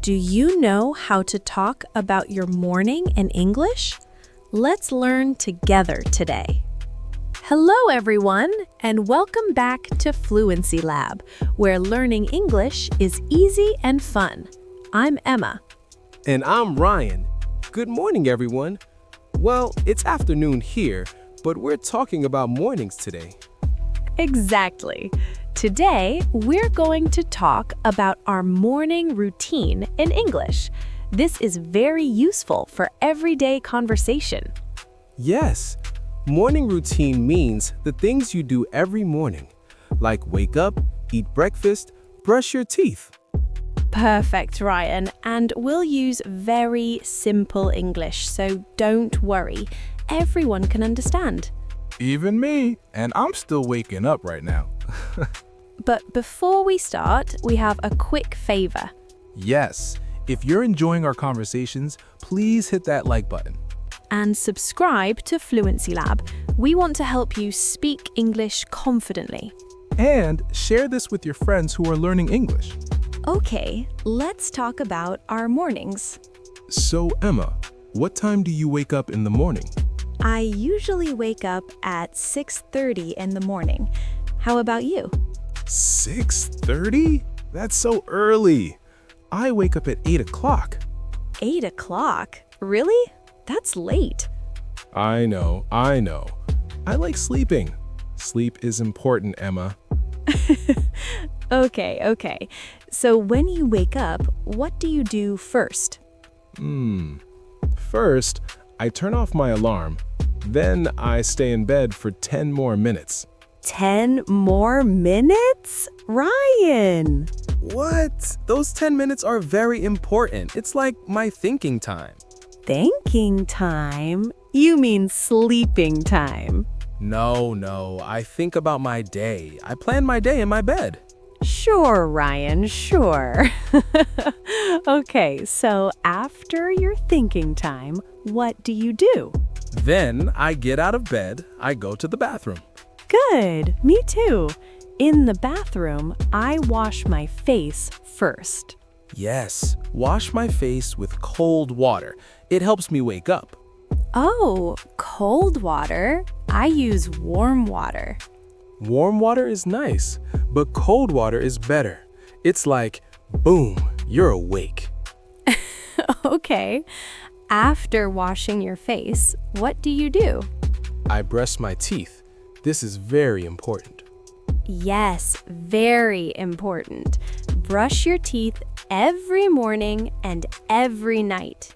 Do you know how to talk about your morning in English? Let's learn together today. Hello, everyone, and welcome back to FluencyLab, where learning English is easy and fun. I'm Emma. And I'm Ryan. Good morning, everyone. Well, it's afternoon here, but we're talking about mornings today. Exactly. Today, we're going to talk about our morning routine in English. This is very useful for everyday conversation. Yes, morning routine means the things you do every morning, like wake up, eat breakfast, brush your teeth. Perfect, Ryan, and we'll use very simple English, so don't worry. Everyone can understand. Even me, and I'm still waking up right now. But before we start, we have a quick favor. Yes, if you're enjoying our conversations, please hit that like button. And subscribe to FluencyLab. We want to help you speak English confidently. And share this with your friends who are learning English. Okay, let's talk about our mornings. So, Emma, what time do you wake up in the morning? I usually wake up at 6:30 in the morning. How about you? 6:30? That's so early. I wake up at 8 o'clock. 8 o'clock? Really? That's late. I know. I like sleeping. Sleep is important, Emma. Okay. So when you wake up, what do you do first? First, I turn off my alarm. Then I stay in bed for 10 more minutes. 10 more minutes? Ryan! What? Those 10 minutes are very important. It's like my thinking time. Thinking time? You mean sleeping time. No, I think about my day. I plan my day in my bed. Sure, Ryan, sure. Okay, so after your thinking time, what do you do? Then I get out of bed, I go to the bathroom. Good, me too. In the bathroom, I wash my face first. Yes, wash my face with cold water. It helps me wake up. Oh, cold water? I use warm water. Warm water is nice, but cold water is better. It's like, boom, you're awake. Okay. After washing your face, what do you do? I brush my teeth. This is very important. Yes, very important. Brush your teeth every morning and every night.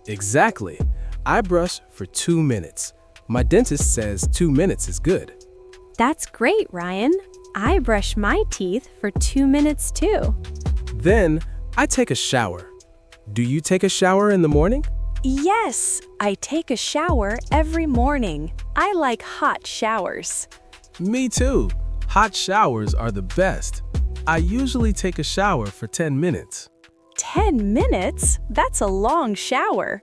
Exactly. I brush for 2 minutes. My dentist says 2 minutes is good. That's great, Ryan. I brush my teeth for 2 minutes too. Then I take a shower. Do you take a shower in the morning? Yes, I take a shower every morning. I like hot showers. Me too. Hot showers are the best. I usually take a shower for 10 minutes. 10 minutes? That's a long shower.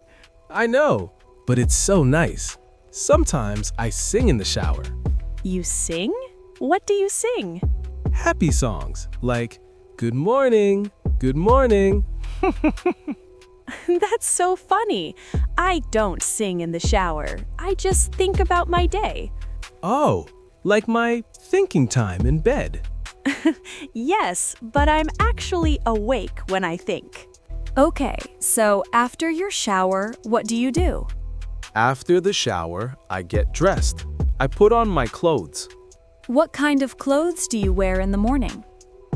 I know, but it's so nice. Sometimes I sing in the shower. You sing? What do you sing? Happy songs like, good morning, good morning. That's so funny. I don't sing in the shower. I just think about my day. Oh, like my thinking time in bed. Yes, but I'm actually awake when I think. Okay, so after your shower, what do you do? After the shower, I get dressed. I put on my clothes. What kind of clothes do you wear in the morning?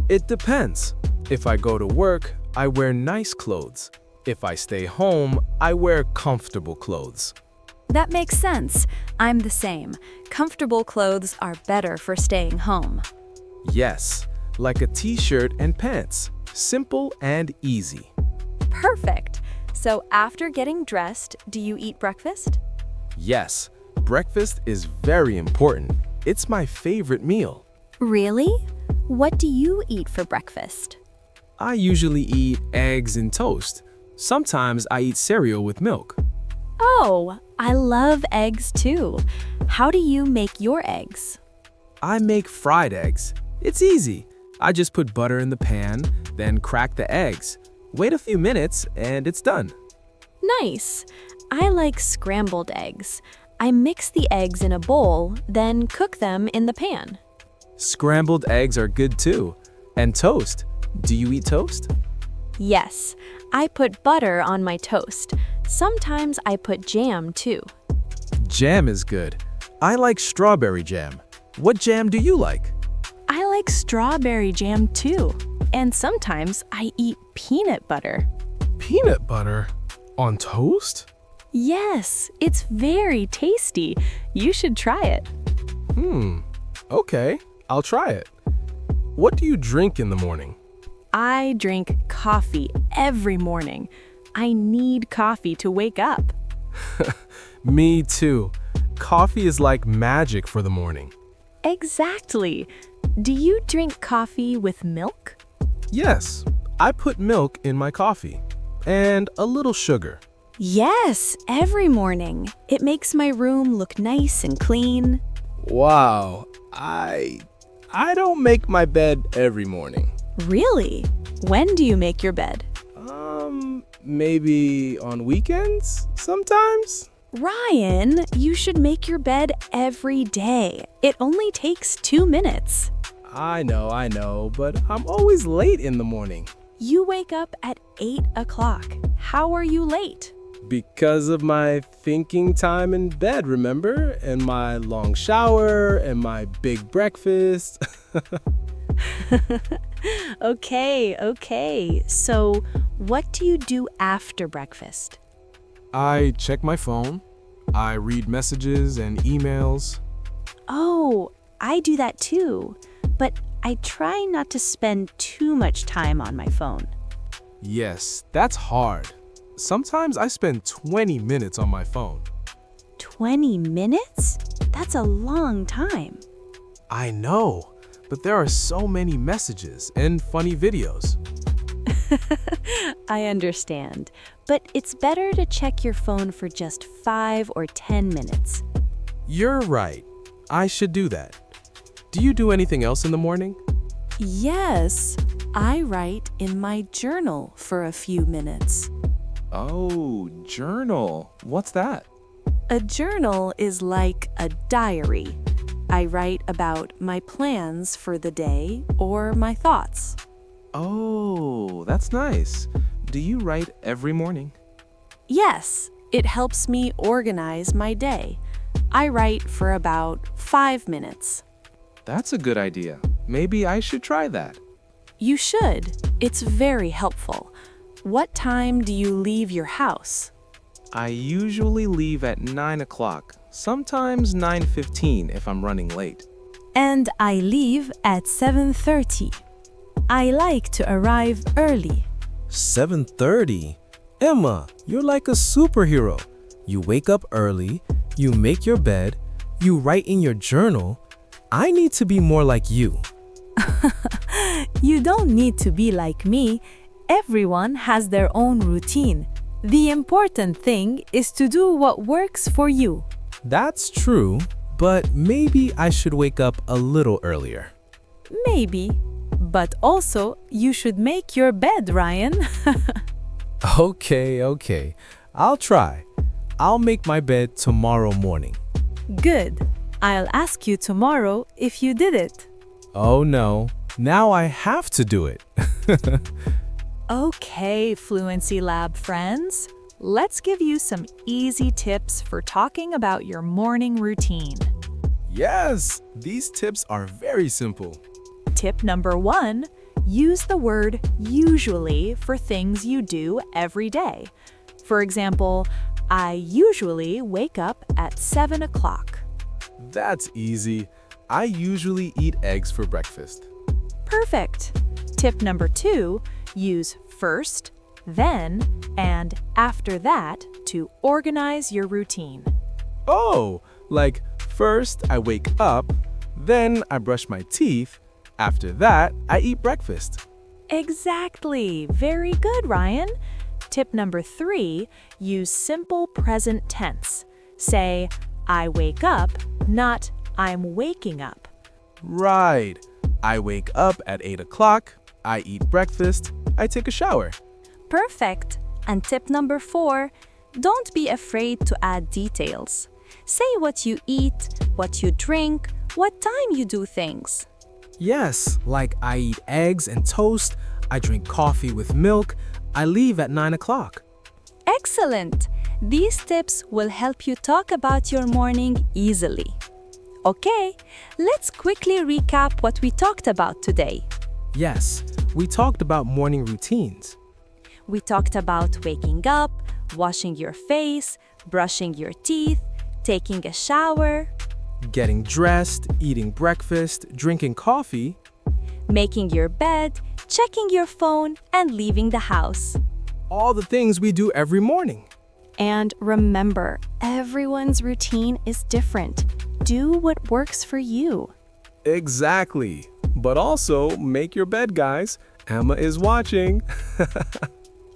It depends. If I go to work, I wear nice clothes. If I stay home, I wear comfortable clothes. That makes sense. I'm the same. Comfortable clothes are better for staying home. Yes, like a t-shirt and pants. Simple and easy. Perfect. So after getting dressed, do you eat breakfast? Yes, breakfast is very important. It's my favorite meal. Really? What do you eat for breakfast? I usually eat eggs and toast. Sometimes I eat cereal with milk. Oh, I love eggs too. How do you make your eggs? I make fried eggs. It's easy. I just put butter in the pan, then crack the eggs. Wait a few minutes and it's done. Nice. I like scrambled eggs. I mix the eggs in a bowl, then cook them in the pan. Scrambled eggs are good too. And toast. Do you eat toast? Yes, I put butter on my toast. Sometimes I put jam too. Jam is good. I like strawberry jam. What jam do you like? I like strawberry jam too. And sometimes I eat peanut butter. Peanut butter on toast? Yes, it's very tasty. You should try it. Okay, I'll try it. What do you drink in the morning? I drink coffee every morning. I need coffee to wake up. Me too. Coffee is like magic for the morning. Exactly. Do you drink coffee with milk? Yes, I put milk in my coffee and a little sugar. Yes, every morning. It makes my room look nice and clean. Wow, I don't make my bed every morning. Really? When do you make your bed? Maybe on weekends sometimes? Ryan, you should make your bed every day. It only takes 2 minutes. I know, but I'm always late in the morning. You wake up at 8 o'clock. How are you late? Because of my thinking time in bed, remember? And my long shower and my big breakfast. Okay. So, what do you do after breakfast? I check my phone. I read messages and emails. Oh, I do that too. But I try not to spend too much time on my phone. Yes, that's hard. Sometimes I spend 20 minutes on my phone. 20 minutes? That's a long time. I know, but there are so many messages and funny videos. I understand, but it's better to check your phone for just 5 or 10 minutes. You're right. I should do that. Do you do anything else in the morning? Yes, I write in my journal for a few minutes. Oh, journal. What's that? A journal is like a diary. I write about my plans for the day or my thoughts. Oh, that's nice. Do you write every morning? Yes, it helps me organize my day. I write for about 5 minutes. That's a good idea. Maybe I should try that. You should. It's very helpful. What time do you leave your house? I usually leave at 9 o'clock, sometimes 9:15 if I'm running late. And I leave at 7:30. I like to arrive early. 7:30? Emma, you're like a superhero. You wake up early, you make your bed, you write in your journal. I need to be more like you. You don't need to be like me. Everyone has their own routine. The important thing is to do what works for you. That's true, but maybe I should wake up a little earlier. Maybe. But also, you should make your bed, Ryan. Okay. I'll try. I'll make my bed tomorrow morning. Good. I'll ask you tomorrow if you did it. Oh no, now I have to do it. Okay, FluencyLab friends. Let's give you some easy tips for talking about your morning routine. Yes, these tips are very simple. Tip number 1, use the word usually for things you do every day. For example, I usually wake up at 7 o'clock. That's easy. I usually eat eggs for breakfast. Perfect. Tip number 2, use first, then, and after that to organize your routine. Oh, like first I wake up, then I brush my teeth, after that I eat breakfast. Exactly. Very good, Ryan. Tip number 3, use simple present tense. Say, I wake up, not I'm waking up. Right. I wake up at 8 o'clock, I eat breakfast, I take a shower. Perfect. And tip number 4, don't be afraid to add details. Say what you eat, what you drink, what time you do things. Yes, like I eat eggs and toast, I drink coffee with milk, I leave at 9 o'clock. Excellent! These tips will help you talk about your morning easily. Okay, let's quickly recap what we talked about today. Yes, we talked about morning routines. We talked about waking up, washing your face, brushing your teeth, taking a shower, Getting dressed, eating breakfast, drinking coffee. making your bed, checking your phone, and leaving the house. All the things we do every morning. And remember, everyone's routine is different. Do what works for you. Exactly. But also, make your bed, guys. Emma is watching.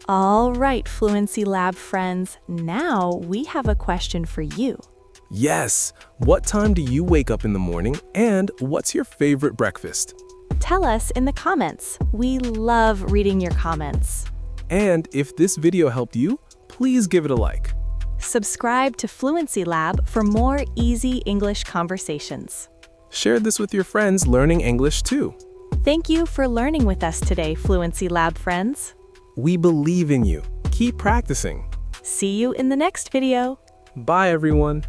All right, Fluency Lab friends, now we have a question for you. Yes. What time do you wake up in the morning, and what's your favorite breakfast? Tell us in the comments. We love reading your comments. And if this video helped you, please give it a like. Subscribe to Fluency Lab for more easy English conversations. Share this with your friends learning English too. Thank you for learning with us today, Fluency Lab friends. We believe in you. Keep practicing. See you in the next video. Bye, everyone.